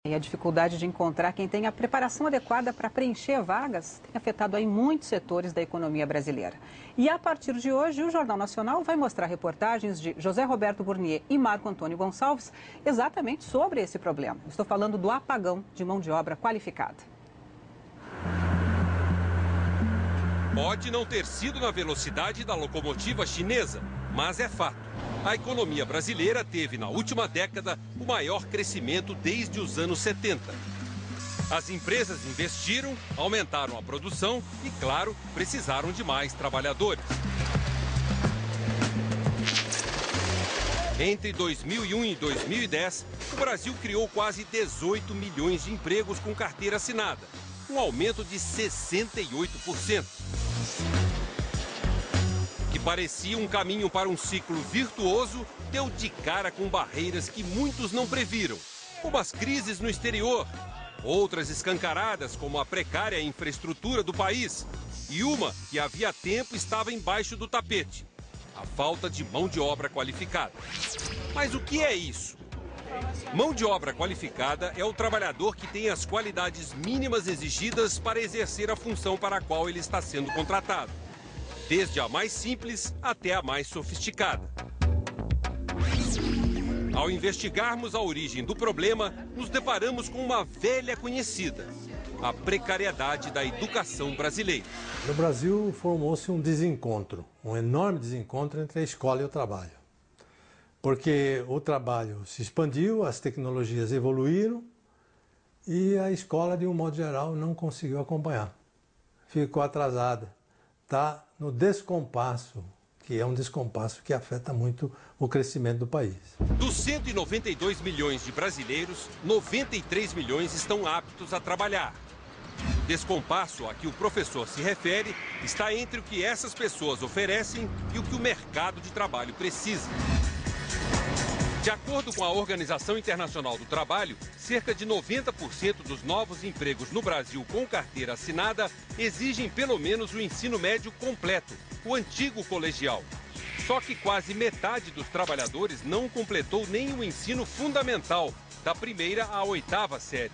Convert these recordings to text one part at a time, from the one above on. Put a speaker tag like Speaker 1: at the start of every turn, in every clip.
Speaker 1: E a dificuldade de encontrar quem tem a preparação adequada para preencher vagas tem afetado aí muitos setores da economia brasileira. E a partir de hoje, o Jornal Nacional vai mostrar reportagens de José Roberto Burnier e Marco Antônio Gonçalves exatamente sobre esse problema. Estou falando do apagão de mão de obra qualificada.
Speaker 2: Pode não ter sido na velocidade da locomotiva chinesa, mas é fato. A economia brasileira teve, na última década, o maior crescimento desde os anos 70. As empresas investiram, aumentaram a produção e, claro, precisaram de mais trabalhadores. Entre 2001 e 2010, o Brasil criou quase 18 milhões de empregos com carteira assinada, um aumento de 68%. Que parecia um caminho para um ciclo virtuoso, deu de cara com barreiras que muitos não previram, como as crises no exterior, outras escancaradas, como a precária infraestrutura do país, e uma que havia tempo estava embaixo do tapete, a falta de mão de obra qualificada. Mas o que é isso? Mão de obra qualificada é o trabalhador que tem as qualidades mínimas exigidas para exercer a função para a qual ele está sendo contratado, desde a mais simples até a mais sofisticada. Ao investigarmos a origem do problema, nos deparamos com uma velha conhecida: a precariedade da educação brasileira.
Speaker 3: No Brasil formou-se um desencontro, um enorme desencontro entre a escola e o trabalho. Porque o trabalho se expandiu, as tecnologias evoluíram e a escola, de um modo geral, não conseguiu acompanhar. Ficou atrasada. Está no descompasso, que é um descompasso que afeta muito o crescimento do país.
Speaker 2: Dos 192 milhões de brasileiros, 93 milhões estão aptos a trabalhar. O descompasso a que o professor se refere está entre o que essas pessoas oferecem e o que o mercado de trabalho precisa. De acordo com a Organização Internacional do Trabalho, cerca de 90% dos novos empregos no Brasil com carteira assinada exigem pelo menos o ensino médio completo, o antigo colegial. Só que quase metade dos trabalhadores não completou nem o ensino fundamental, da primeira à oitava série.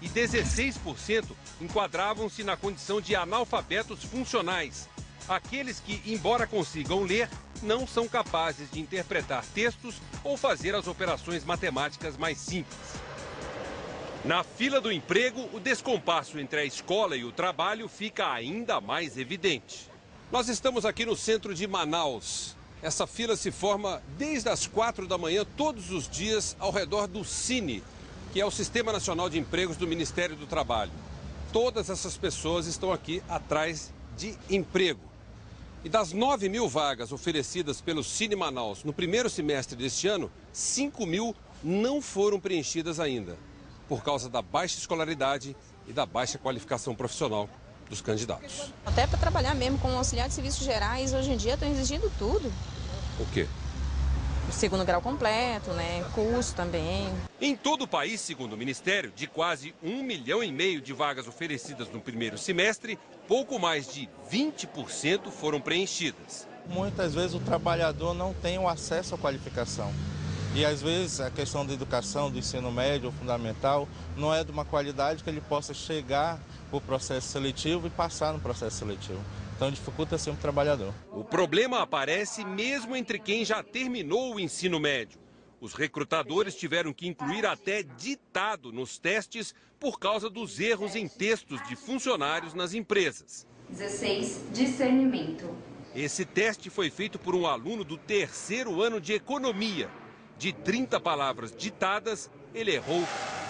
Speaker 2: E 16% enquadravam-se na condição de analfabetos funcionais. Aqueles que, embora consigam ler, não são capazes de interpretar textos ou fazer as operações matemáticas mais simples. Na fila do emprego, o descompasso entre a escola e o trabalho fica ainda mais evidente. Nós estamos aqui no centro de Manaus. Essa fila se forma desde as 4 da manhã, todos os dias, ao redor do Cine, que é o Sistema Nacional de Empregos do Ministério do Trabalho. Todas essas pessoas estão aqui atrás de emprego. E das 9 mil vagas oferecidas pelo Cine Manaus no primeiro semestre deste ano, 5 mil não foram preenchidas ainda, por causa da baixa escolaridade e da baixa qualificação profissional dos candidatos.
Speaker 4: Até para trabalhar mesmo como auxiliar de serviços gerais, hoje em dia estão exigindo tudo.
Speaker 2: O quê?
Speaker 4: Segundo grau completo, né? Curso também.
Speaker 2: Em todo o país, segundo o Ministério, de quase 1,5 milhão de vagas oferecidas no primeiro semestre, pouco mais de 20% foram preenchidas.
Speaker 5: Muitas vezes o trabalhador não tem o acesso à qualificação. E às vezes a questão da educação, do ensino médio ou fundamental, não é de uma qualidade que ele possa chegar para o processo seletivo e passar no processo seletivo. Então dificulta sempre o trabalhador.
Speaker 2: O problema aparece mesmo entre quem já terminou o ensino médio. Os recrutadores tiveram que incluir até ditado nos testes por causa dos erros em textos de funcionários nas empresas.
Speaker 6: 16. Discernimento.
Speaker 2: Esse teste foi feito por um aluno do 3º ano de economia. De 30 palavras ditadas, ele errou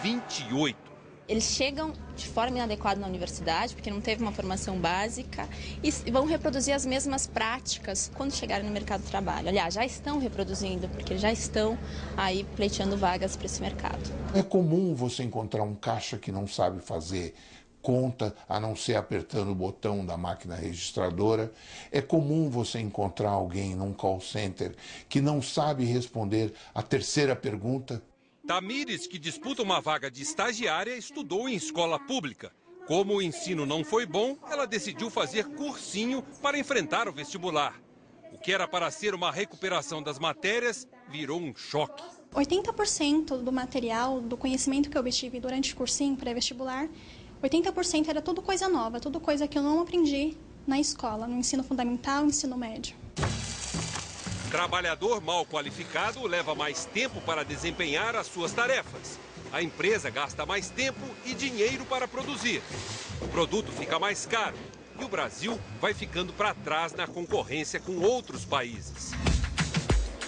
Speaker 2: 28.
Speaker 4: Eles chegam de forma inadequada na universidade, porque não teve uma formação básica, e vão reproduzir as mesmas práticas quando chegarem no mercado de trabalho. Aliás, já estão reproduzindo, porque eles já estão aí pleiteando vagas para esse mercado.
Speaker 7: É comum você encontrar um caixa que não sabe fazer conta, a não ser apertando o botão da máquina registradora. É comum você encontrar alguém num call center que não sabe responder a terceira pergunta.
Speaker 2: Tamires, que disputa uma vaga de estagiária, estudou em escola pública. Como o ensino não foi bom, ela decidiu fazer cursinho para enfrentar o vestibular. O que era para ser uma recuperação das matérias virou um choque.
Speaker 8: 80% do material, do conhecimento que eu obtive durante o cursinho pré-vestibular, 80% era tudo coisa nova, tudo coisa que eu não aprendi na escola, no ensino fundamental e ensino médio.
Speaker 2: Trabalhador mal qualificado leva mais tempo para desempenhar as suas tarefas. A empresa gasta mais tempo e dinheiro para produzir. O produto fica mais caro e o Brasil vai ficando para trás na concorrência com outros países.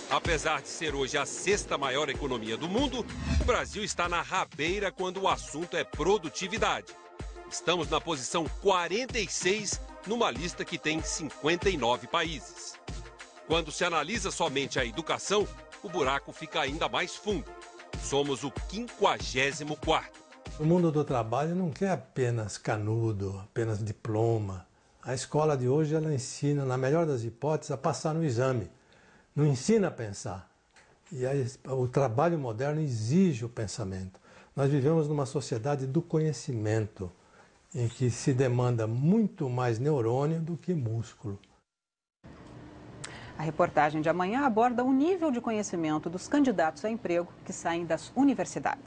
Speaker 2: Apesar de ser hoje a 6ª maior economia do mundo, o Brasil está na rabeira quando o assunto é produtividade. Estamos na posição 46 numa lista que tem 59 países. Quando se analisa somente a educação, o buraco fica ainda mais fundo. Somos o 54º.
Speaker 3: O mundo do trabalho não quer apenas canudo, apenas diploma. A escola de hoje ela ensina, na melhor das hipóteses, a passar no exame. Não ensina a pensar. E aí, o trabalho moderno exige o pensamento. Nós vivemos numa sociedade do conhecimento, em que se demanda muito mais neurônio do que músculo.
Speaker 1: A reportagem de amanhã aborda o nível de conhecimento dos candidatos a emprego que saem das universidades.